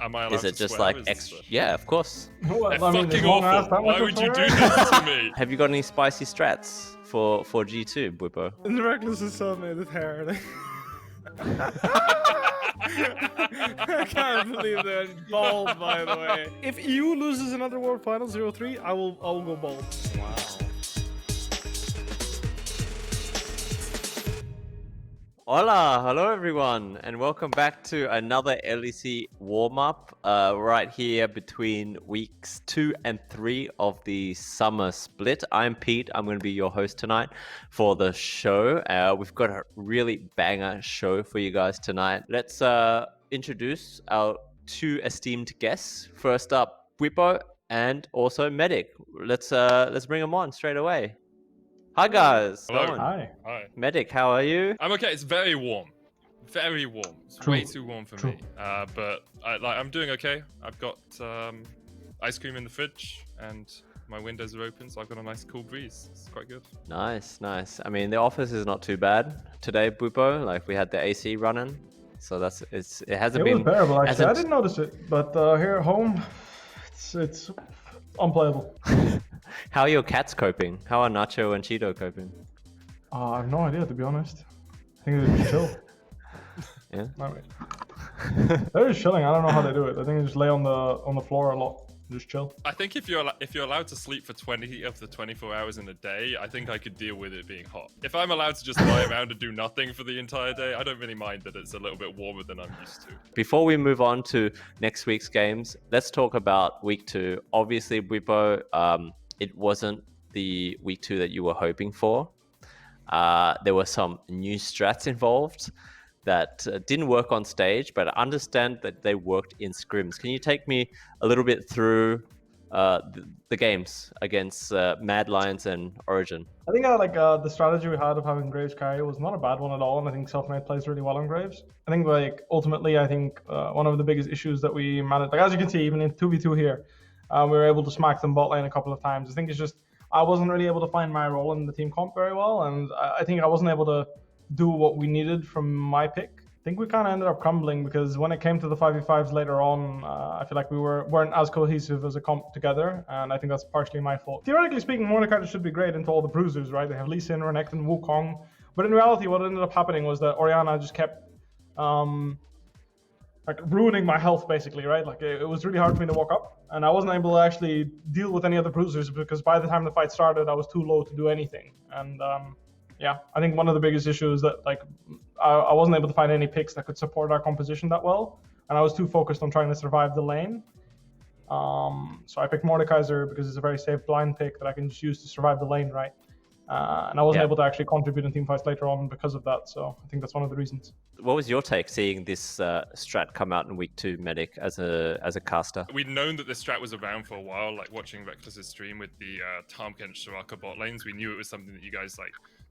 Am I allowed Is it to just swear? like Is extra? this Yeah, of course. Well, They're I mean, fucking there's one ass, awful. that Why much would you of do fire? this to me? Have you got any spicy strats for G2, Bwipo? The reckless is so made with hair. I can't believe they're bald, by the way. If EU loses another World Final 0-3, I will go bald. Wow. Hola, hello everyone, and welcome back to another LEC Warmup right here between weeks 2 and 3 of the summer split. I'm Pete, I'm going to be your host tonight for the show. We've got a really banger show for you guys tonight. Let's introduce our two esteemed guests. First up, Bwipo and also Medic. Let's bring them on straight away. Hi guys. Hello. Hi. Hi. Medic, how are you? I'm okay. It's very warm. Very warm. It's True. way too warm for me. But I'm doing okay. I've got ice cream in the fridge and my windows are open, so I've got a nice cool breeze. It's quite good. Nice. I mean, the office is not too bad today, Bwipo. Like we had the AC running, so it hasn't been. It was bearable actually. I hasn't- didn't notice it, but here at home, it's unplayable. How are your cats coping? How are Nacho and Cheeto coping? I have no idea, to be honest. I think they're just chill. Yeah. No, wait. They're just chilling. I don't know how they do it. I think they just lay on the floor a lot, just chill. I think if you're allowed to sleep for 20 of the 24 hours in a day, I think I could deal with it being hot. If I'm allowed to just lie around and do nothing for the entire day, I don't really mind that it's a little bit warmer than I'm used to. Before we move on to next week's games, let's talk about week 2. Obviously, Bwipo, it wasn't the week 2 that you were hoping for. There were some new strats involved that didn't work on stage, but I understand that they worked in scrims. Can you take me a little bit through the games against Mad Lions and Origin? I think the strategy we had of having Graves carry was not a bad one at all, and I think Selfmade plays really well on Graves. I think ultimately, one of the biggest issues that we managed, as you can see, even in 2v2 here, we were able to smack them bot lane a couple of times. I think it's just I wasn't really able to find my role in the team comp very well, and I think I wasn't able to do what we needed from my pick. I think we kind of ended up crumbling because when it came to the 5v5s later on, I feel like we weren't as cohesive as a comp together, and I think that's partially my fault. Theoretically speaking, Mordekaiser should be great into all the bruisers, right? They have Lee Sin, Renekton, Wukong, but in reality, what ended up happening was that Orianna just kept ruining my health basically, right? It was really hard for me to walk up, and I wasn't able to actually deal with any of the bruisers because by the time the fight started, I was too low to do anything. And yeah, I think one of the biggest issues that I wasn't able to find any picks that could support our composition that well, and I was too focused on trying to survive the lane. So I picked Mordekaiser because it's a very safe blind pick that I can just use to survive the lane, right? And I wasn't able to actually contribute in teamfights later on because of that. So I think that's one of the reasons. What was your take seeing this strat come out in week 2, Medic, as a caster? We'd known that this strat was around for a while, like watching Reckless's stream with the Tahm and Soraka bot lanes. We knew it was something that you guys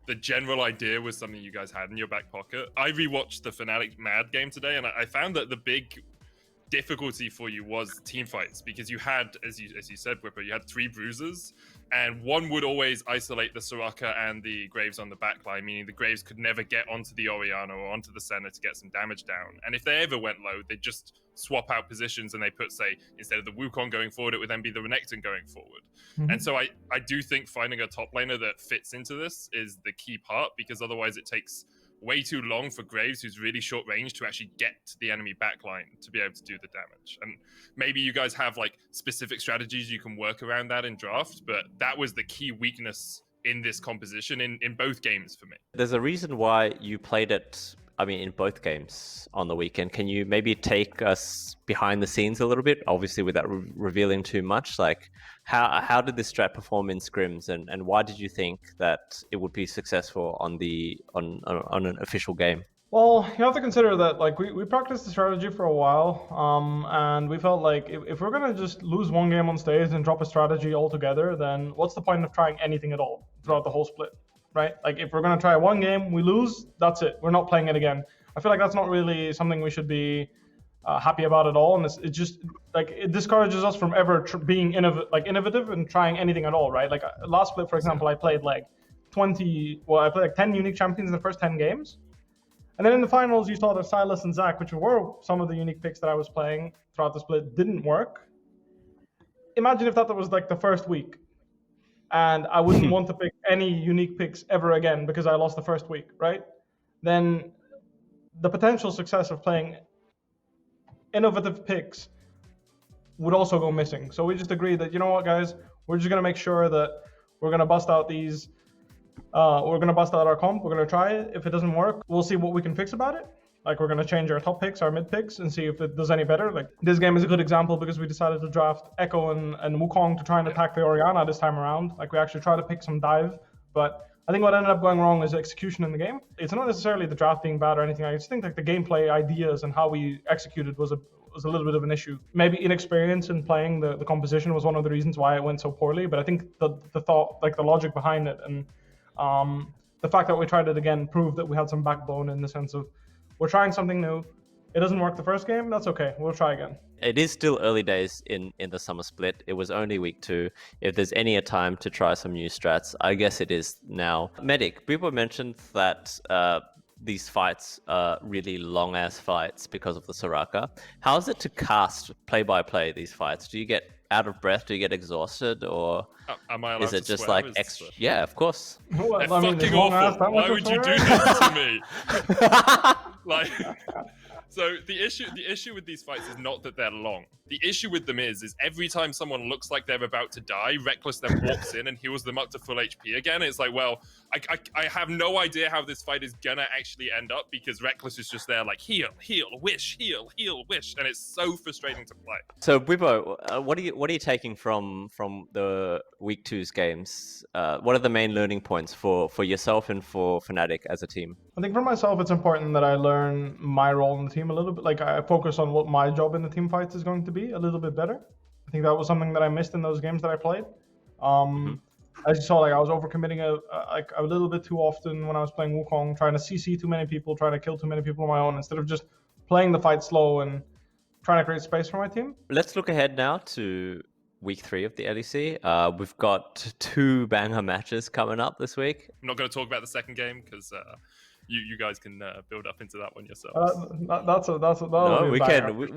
the general idea was something you guys had in your back pocket. I rewatched the Fnatic Mad game today, and I found that the big difficulty for you was team fights because you had, as you said, Bwipo, you had 3 bruisers, and one would always isolate the Soraka and the Graves on the backline, meaning the Graves could never get onto the Orianna or onto the center to get some damage down. And if they ever went low, they'd just swap out positions and they put, say, instead of the Wukong going forward, it would then be the Renekton going forward. Mm-hmm. And so I do think finding a top laner that fits into this is the key part, because otherwise it takes way too long for Graves, who's really short range, to actually get to the enemy backline to be able to do the damage. And maybe you guys have specific strategies you can work around that in draft, but that was the key weakness in this composition in both games for me. There's a reason why you played it, in both games on the weekend. Can you maybe take us behind the scenes a little bit, obviously without revealing too much? How did this strat perform in scrims, and why did you think that it would be successful on an official game? Well, you have to consider that we practiced the strategy for a while, and we felt like if we're gonna just lose one game on stage and drop a strategy altogether, then what's the point of trying anything at all throughout the whole split, right? If we're gonna try one game, we lose, that's it. We're not playing it again. I feel like that's not really something we should be happy about at all, and it just it discourages us from ever being innovative and trying anything at all, right? Last split, for example, I played 10 unique champions in the first 10 games. And then in the finals, you saw that Silas and Zach, which were some of the unique picks that I was playing throughout the split, didn't work. Imagine if that was like the first week, and I wouldn't want to pick any unique picks ever again because I lost the first week, right? Then the potential success of playing innovative picks would also go missing. So we just agreed that, you know what, guys, we're just going to make sure that we're going to bust out these, we're going to bust out our comp. We're going to try it. If it doesn't work, we'll see what we can fix about it. Like, we're going to change our top picks, our mid picks, and see if it does any better. Like, this game is a good example because we decided to draft Echo and Wukong to try and attack the Orianna this time around. Like, we actually tried to pick some dive, but I think what ended up going wrong is execution in the game. It's not necessarily the draft being bad or anything. I just think like the gameplay ideas and how we executed was a little bit of an issue. Maybe inexperience in playing the composition was one of the reasons why it went so poorly. But I think the thought, like the logic behind it, and the fact that we tried it again proved that we had some backbone in the sense of we're trying something new. It doesn't work the first game. That's okay. We'll try again. It is still early days in the summer split. It was only week 2. If there's any time to try some new strats, I guess it is now. Medic, people mentioned that these fights are really long-ass fights because of the Soraka. How is it to cast play-by-play these fights? Do you get out of breath? Do you get exhausted? Or am I allowed is it to just swear? like extra? Yeah, of course. Well, They're I mean, fucking long-ass, awful. that much Why of would you do swearing? this to me? Like, so the issue with these fights is not that they're long. The issue with them is every time someone looks like they're about to die, Reckless then walks in and heals them up to full HP again. It's like, well, I have no idea how this fight is gonna actually end up because Reckless is just there like heal, wish, heal, wish, and it's so frustrating to play. So Bwipo, what are you taking from the week 2's games? What are the main learning points for yourself and for Fnatic as a team? I think for myself, it's important that I learn my role in the team a little bit. Like, I focus on what my job in the team fights is going to be a little bit better. I think that was something that I missed in those games that I played. As you saw, like, I was overcommitting a little bit too often when I was playing Wukong, trying to CC too many people, trying to kill too many people on my own, instead of just playing the fight slow and trying to create space for my team. Let's look ahead now to week 3 of the LEC. We've got 2 banger matches coming up this week. I'm not going to talk about the second game because you guys can build up into that one yourselves.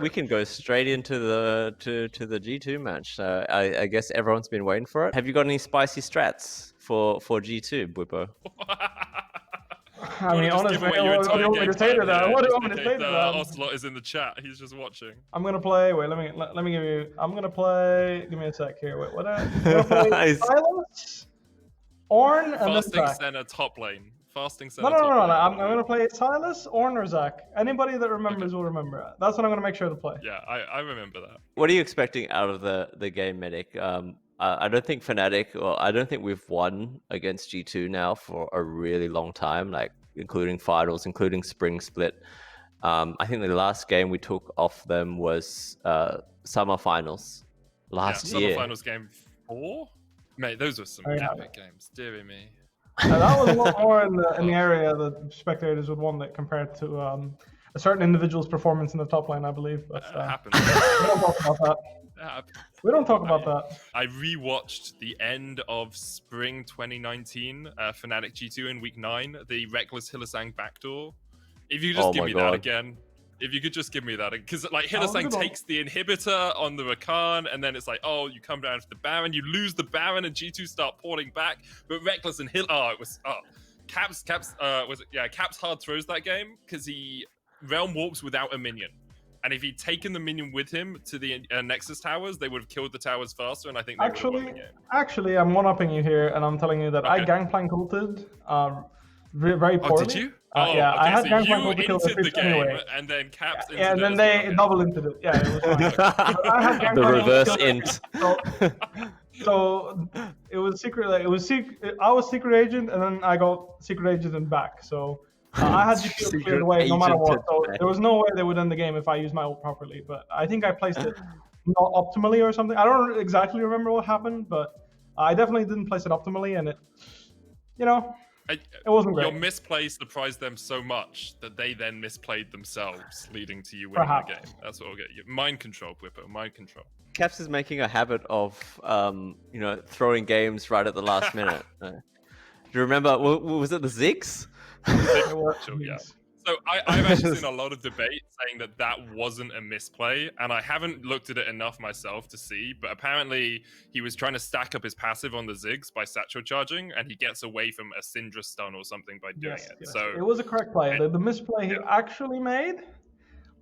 We can go straight into the G2 match. I guess everyone's been waiting for it. Have you got any spicy strats for G2, Bwipo? I mean, honestly, what do you want me to say to that? What do you want me to say to that? Ocelot is in the chat. He's just watching. I'm gonna play. Wait, let me give you. I'm gonna play. Give me a sec here. Wait, what? I'm gonna play Silas, Ornn, and then Fasting Zach. center top lane. Fasting center. No. top lane. I'm gonna play Silas, Ornn, or Zach. Anybody that remembers will remember. That's what I'm gonna make sure to play. Yeah, I remember that. What are you expecting out of the game, Medic? I don't think Fnatic, or I don't think we've won against G2 now for a really long time, like including finals, including spring split. I think the last game we took off them was summer finals last year. Summer finals game 4? Mate, those were some epic games. Dear me. That was a lot more in the area that spectators would want it compared to a certain individual's performance in the top lane, I believe. But Happened. we don't talk about that. We don't talk about that. I rewatched the end of spring 2019 Fnatic G2 in week 9, the Reckless Hylissang backdoor. If you just give me that again. If you could just give me that. Because like Hylissang takes the inhibitor on the Rakan, and then it's like, oh, you come down to the Baron, you lose the Baron, and G2 start porting back. But Reckless and Caps hard throws that game because he realm warps without a minion. And if he'd taken the minion with him to the Nexus towers, they would have killed the towers faster, and I think they would have won the game. Actually, I'm one-upping you here, and I'm telling you that I gangplank ulted very poorly. Oh, did you? I had gangplank ult to kill the entered the creeps game, anyway. and then Caps Yeah, and then they double entered it. Yeah, it was fine. I had The gangplank reverse ult int. So it was secret. Like, I was secret agent, and then I got secret agent and back. So I had to shield cleared away no matter what. So there was no way they would end the game if I used my ult properly. But I think I placed it not optimally or something. I don't exactly remember what happened, but I definitely didn't place it optimally, and it wasn't great. Your misplay surprised them so much that they then misplayed themselves, leading to you winning the game. That's what we'll get you. Mind control, Bwipo. Mind control. Caps is making a habit of, throwing games right at the last minute. Do you remember? Was it the Ziggs? Yeah. So I've actually seen a lot of debate saying that that wasn't a misplay, and I haven't looked at it enough myself to see, but apparently he was trying to stack up his passive on the Ziggs by satchel charging, and he gets away from a Syndra stun or something by doing it. Yes. So It was a correct play. The misplay he actually made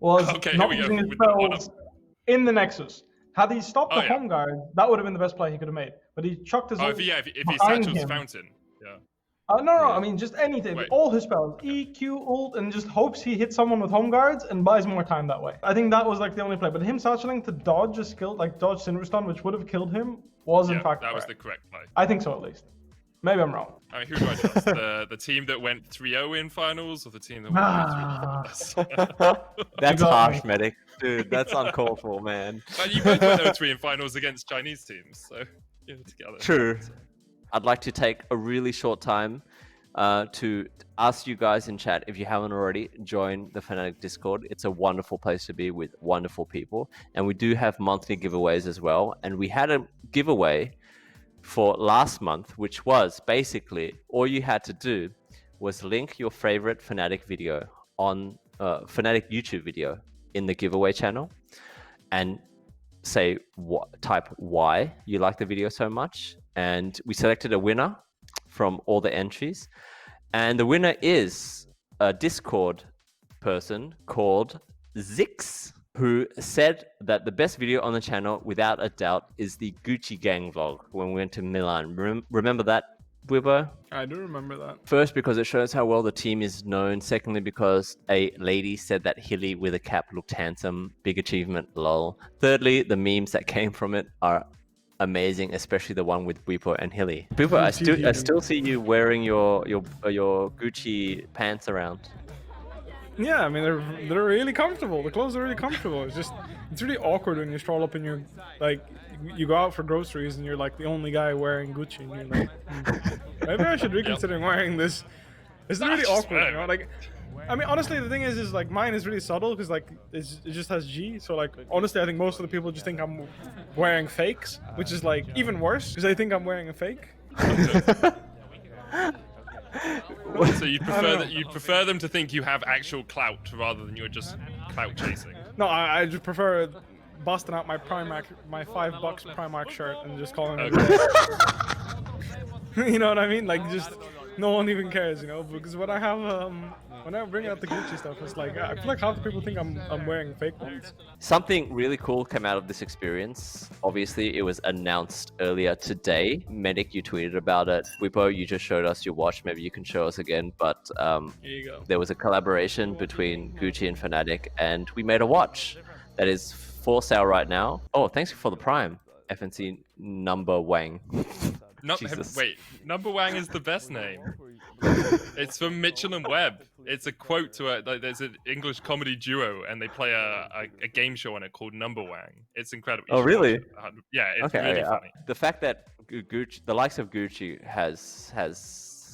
was Okay, not here we go. using his With the spells in the Nexus. Had he stopped Oh, the yeah. home guard, that would have been the best play he could have made. But he chucked his ult if he behind satchels him. Fountain, yeah. No, I mean just anything. Wait. All his spells, E, Q, ult, and just hopes he hits someone with home guards and buys more time that way. I think that was like the only play. But him satcheling to dodge a skill, like dodge Syndra stun, which would have killed him, was in fact that was correct. the correct play. I think so at least. Maybe I'm wrong. I mean, who do I trust? the team that went 3-0 in finals, or the team that went 3-3? That's got harsh, me. medic. Dude, that's uncalled for, man. But you both went 0-3 in finals against Chinese teams, so together. True. I'd like to take a really short time to ask you guys in chat, if you haven't already, join the Fnatic Discord. It's a wonderful place to be with wonderful people. And we do have monthly giveaways as well. And we had a giveaway for last month, which was basically all you had to do was link your favorite Fnatic video on Fnatic YouTube video in the giveaway channel and say type why you like the video so much. And we selected a winner from all the entries, and the winner is a Discord person called Zix, who said that the best video on the channel without a doubt is the Gucci gang vlog when we went to Milan. Remember that, Bwipo? I do remember that. First, because it shows how well the team is known. Secondly, because a lady said that Hilly with a cap looked handsome. Big achievement, lol. Thirdly, the memes that came from it are amazing, especially the one with Bwipo and Hilly. Bwipo, I still see you wearing your Gucci pants around. Yeah, I mean they're really comfortable. The clothes are really comfortable. It's really awkward when you stroll up and you're like, you go out for groceries and you're like the only guy wearing Gucci, and you're like, maybe I should reconsider wearing this. It's really awkward, you know. Like, I mean, honestly, the thing is like mine is really subtle because like it just has G. So like, honestly, I think most of the people just think I'm wearing fakes, which is like even worse because they think I'm wearing a fake. So you prefer them to think you have actual clout rather than you're just clout chasing. No, I just prefer busting out my $5 Primark shirt and just calling it. You know what I mean? Like, just no one even cares, you know? Because when I have when I bring out the Gucci stuff, it's like I feel like half the people think I'm wearing fake ones. Something really cool came out of this experience. Obviously, it was announced earlier today. Medic, you tweeted about it. Bwipo, you just showed us your watch. Maybe you can show us again. But Here you go. there was a collaboration between Gucci and Fnatic, and we made a watch that is for sale right now. Oh, thanks for the Prime, FNC number Wang. Jesus. Wait, Number Wang is the best name. It's from Mitchell and Webb. It's a quote to there's an English comedy duo, and they play a game show on it called Number Wang. It's incredible. Oh, really? Yeah, it's really funny. The fact that Gucci, the likes of Gucci, has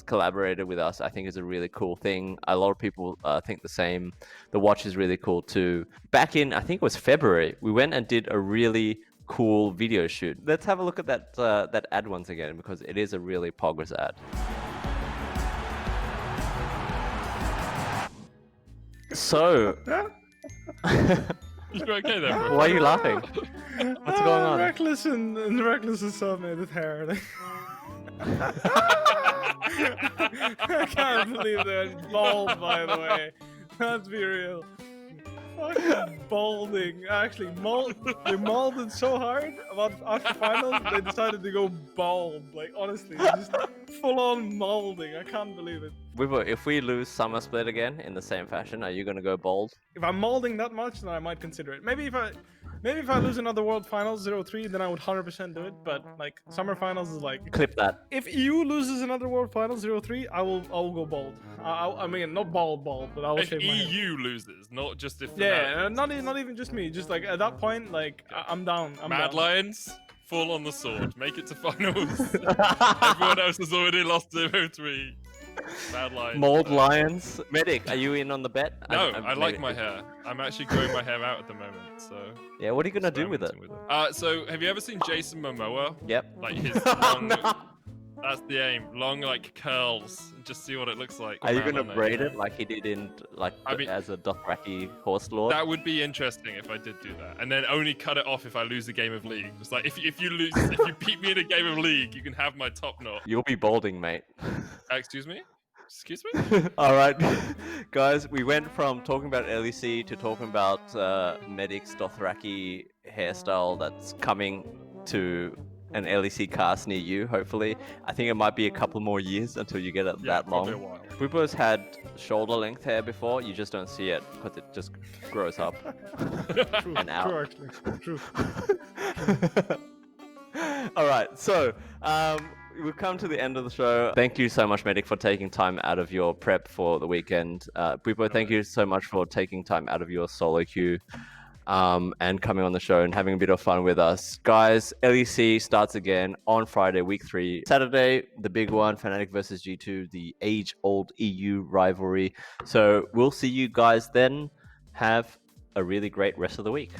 collaborated with us, I think is a really cool thing. A lot of people think the same. The watch is really cool too. Back in, I think it was February, we went and did a really cool video shoot. Let's have a look at that ad once again, because it is a really poggers ad. So, You're okay there, bro. why are you laughing? What's going on? Reckless and Reckless is so made with hair. I can't believe they're bald, by the way. Let's be real. Fucking balding. Actually, they molded so hard after finals, they decided to go bald. Like, honestly, just full on molding. I can't believe it. Bwipo, if we lose Summer Split again in the same fashion, are you gonna go bold? If I'm molding that much, then I might consider it. Maybe if I lose another World Finals 0-3, then I would 100% do it. But like Summer Finals is like, Clip that. if EU loses another World Finals 0-3, I will go bald. I mean, not bald, but I will If shave my head. EU loses, not just if Yeah, not even just me. Just like at that point, like I'm down. I'm Mad down. Lions, fall on the sword. Make it to finals. Everyone else has already lost 0-3. Mad Lions. Mold Lions. Medic, are you in on the bet? No, I'm I like maybe- my hair. I'm actually growing my hair out at the moment, so. Yeah, what are you gonna do with it? So have you ever seen Jason Momoa? Yep. Like his long. That's the aim. Long like curls. Just see what it looks like. Are you gonna around it, braid you it know? like he did in I mean- as a Dothraki horse lord? That would be interesting if I did do that, and then only cut it off if I lose a game of League. It's like if you lose, if you beat me in a game of League, you can have my top knot. You'll be balding, mate. Excuse me? Excuse me? All right, guys, we went from talking about LEC to talking about Medic's Dothraki hairstyle that's coming to an LEC cast near you, hopefully. I think it might be a couple more years until you get it Yeah, that probably long. a while. Bwipo's had shoulder length hair before, you just don't see it because it just grows up. True, And out. true, actually. True. All right, so we've come to the end of the show. Thank you so much, Medic, for taking time out of your prep for the weekend. Bwipo, thank you so much for taking time out of your solo queue and coming on the show and having a bit of fun with us. Guys, LEC starts again on Friday, week 3. Saturday, the big one, Fnatic versus G2, the age-old EU rivalry. So we'll see you guys then. Have a really great rest of the week.